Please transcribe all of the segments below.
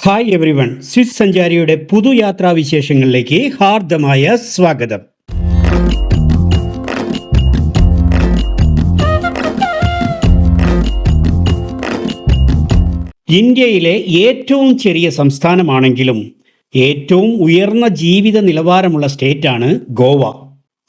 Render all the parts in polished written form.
Hi everyone, Swiss സഞ്ചാരിയുടെ പുതുയാത്രാ വിശേഷങ്ങളിലേക്ക് ഹാർദമായ സ്വാഗതം. ഇന്ത്യയിലെ ഏറ്റവും ചെറിയ സംസ്ഥാനമാണെങ്കിലും ഏറ്റവും ഉയർന്ന ജീവിത നിലവാരമുള്ള സ്റ്റേറ്റാണ് ഗോവ.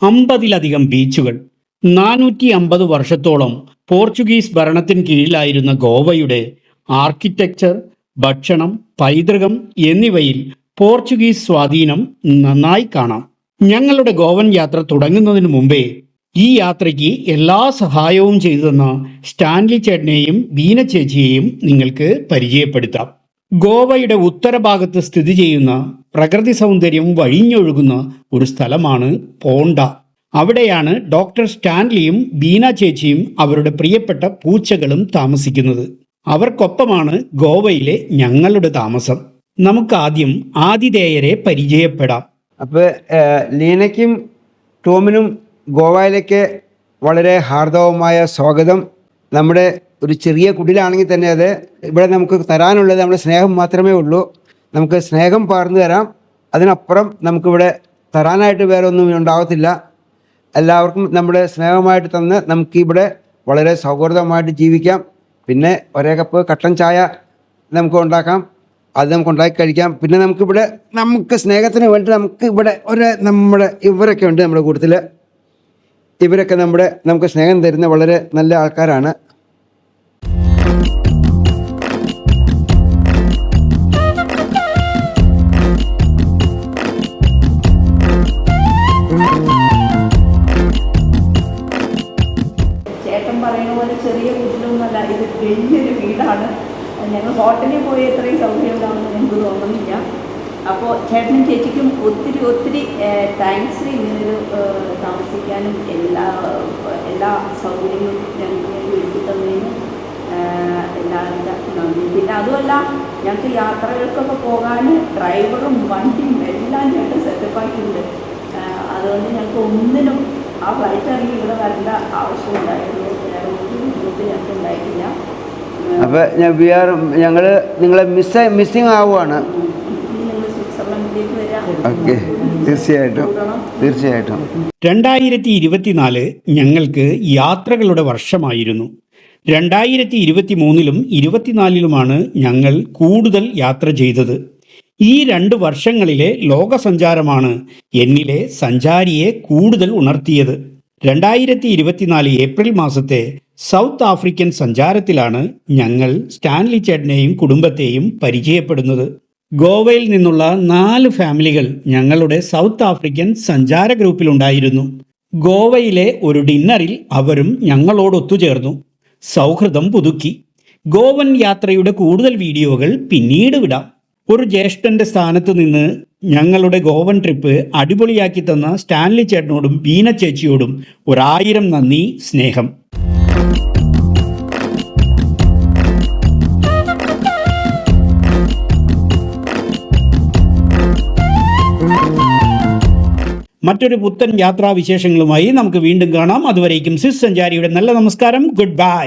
50-ലധികം ബീച്ചുകൾ. 450 വർഷത്തോളം പോർച്ചുഗീസ് ഭരണത്തിന് കീഴിലായിരുന്ന ഗോവയുടെ ആർക്കിടെക്ചർ, ഭക്ഷണം, പൈതൃകം എന്നിവയിൽ പോർച്ചുഗീസ് സ്വാധീനം നന്നായി കാണാം. ഞങ്ങളുടെ ഗോവൻ യാത്ര തുടങ്ങുന്നതിന് മുമ്പേ ഈ യാത്രയ്ക്ക് എല്ലാ സഹായവും ചെയ്തു തന്ന സ്റ്റാൻലി ചേട്ടനെയും ബീന ചേച്ചിയെയും നിങ്ങൾക്ക് പരിചയപ്പെടുത്താം. ഗോവയുടെ ഉത്തരഭാഗത്ത് സ്ഥിതി ചെയ്യുന്ന പ്രകൃതി സൗന്ദര്യം വഴിഞ്ഞൊഴുകുന്ന ഒരു സ്ഥലമാണ് പോണ്ട. അവിടെയാണ് ഡോക്ടർ സ്റ്റാൻലിയും ബീന ചേച്ചിയും അവരുടെ പ്രിയപ്പെട്ട പൂച്ചകളും താമസിക്കുന്നത്. അവർക്കൊപ്പമാണ് ഗോവയിലെ ഞങ്ങളുടെ താമസം. നമുക്ക് ആദ്യം ആതിഥേയരെ പരിചയപ്പെടാം. അപ്പോൾ ലീനയ്ക്കും ടോമിനും ഗോവയിലേക്ക് വളരെ ഹാർദവമായ സ്വാഗതം. നമ്മുടെ ഒരു ചെറിയ കുടിലാണെങ്കിൽ തന്നെ അത് ഇവിടെ നമുക്ക് തരാനുള്ളത് നമ്മുടെ സ്നേഹം മാത്രമേ ഉള്ളൂ. നമുക്ക് സ്നേഹം പകർന്നു തരാം. അതിനപ്പുറം നമുക്കിവിടെ തരാനായിട്ട് വേറെ ഒന്നും ഉണ്ടാകത്തില്ല. എല്ലാവർക്കും നമ്മുടെ സ്നേഹമായിട്ട് തന്ന് നമുക്കിവിടെ വളരെ സൗഹൃദമായിട്ട് ജീവിക്കാം. പിന്നെ ഒരേ കപ്പ് കട്ടൻ ചായ നമുക്ക് ഉണ്ടാക്കാം, അത് നമുക്ക് ഉണ്ടാക്കി കഴിക്കാം. പിന്നെ നമുക്ക് സ്നേഹത്തിന് വേണ്ടി നമുക്ക് ഇവിടെ നമ്മുടെ ഇവരൊക്കെ ഉണ്ട്. നമ്മുടെ കൂട്ടത്തിൽ ഇവരൊക്കെ നമുക്ക് സ്നേഹം തരുന്ന വളരെ നല്ല ആൾക്കാരാണ്. ചേട്ടൻ പറയുന്ന പോലെ ചെറിയ വീട്ടിലൊന്നുമല്ല, ഇത് വലിയൊരു വീടാണ്. ഞങ്ങൾ ഹോട്ടലിൽ പോയി എത്രയും സൗകര്യം ഉണ്ടാവുമെന്ന് എനിക്ക് തോന്നുന്നില്ല. അപ്പോൾ ചേട്ടനും ചേച്ചിക്കും ഒത്തിരി താങ്ക്സ്. ഇങ്ങനൊരു താമസിക്കാനും എല്ലാ സൗകര്യങ്ങളും ഞങ്ങൾക്ക് ഒരുക്കി തന്നതിന് എല്ലാവരുടെ നന്ദി. പിന്നെ അതുമല്ല, ഞങ്ങൾക്ക് യാത്രകൾക്കൊക്കെ പോകാൻ ഡ്രൈവറും വണ്ടിയും എല്ലാം ചേട്ടൻ സെറ്റപ്പാക്കിയിട്ടുണ്ട്. അതുകൊണ്ട് ഞങ്ങൾക്ക് ഒന്നിനും ആ ഫ്ലൈറ്റ് ഇറങ്ങി ഇവിടെ വരേണ്ട ആവശ്യമുണ്ടായിരുന്നു. വേറെ ഒരു ബുദ്ധിമുട്ട് ഞങ്ങൾക്ക് ഉണ്ടായിട്ടില്ല. അപ്പോൾ ഞങ്ങൾ നിങ്ങളെ മിസ്സിങ് ആവുകയാണ്. ഞങ്ങൾ സ്വിറ്റ്സർലൻഡിലേക്ക് വരാം. ഓക്കെ, തീർച്ചയായിട്ടും. 2024 ഞങ്ങൾക്ക് യാത്രകളുടെ വർഷമായിരുന്നു. 2023-ലും 2024-ലുമാണ് ഞങ്ങൾ കൂടുതൽ യാത്ര ചെയ്തത്. ഈ 2 വർഷങ്ങളിലെ ലോകസഞ്ചാരമാണ് എന്നിലെ സഞ്ചാരിയെ കൂടുതൽ ഉണർത്തിയത്. 2024 ഏപ്രിൽ മാസത്തെ സൗത്ത് ആഫ്രിക്കൻ സഞ്ചാരത്തിലാണ് ഞങ്ങൾ സ്റ്റാൻലി ചേട്ടനെയും കുടുംബത്തെയും പരിചയപ്പെടുന്നത്. ഗോവയിൽ നിന്നുള്ള 4 ഫാമിലികൾ ഞങ്ങളുടെ സൗത്ത് ആഫ്രിക്കൻ സഞ്ചാര ഗ്രൂപ്പിലുണ്ടായിരുന്നു. ഗോവയിലെ ഒരു ഡിന്നറിൽ അവരും ഞങ്ങളോട് ഒത്തുചേർന്നു. സൗഹൃദം പുതുക്കി. ഗോവൻ യാത്രയുടെ കൂടുതൽ വീഡിയോകൾ പിന്നീട് വിടാം. ഒരു ജ്യേഷ്ഠന്റെ സ്ഥാനത്ത് നിന്ന് ഞങ്ങളുടെ ഗോവൻ ട്രിപ്പ് അടിപൊളിയാക്കി തന്ന സ്റ്റാൻലി ചേട്ടനോടും ബീന ചേച്ചിയോടും 1000 നന്ദി, സ്നേഹം. മറ്റൊരു പുത്തൻ യാത്രാവിശേഷങ്ങളുമായി നമുക്ക് വീണ്ടും കാണാം. അതുവരേക്കും സ്വിസ് സഞ്ചാരിയുടെ നല്ല നമസ്കാരം. Good bye.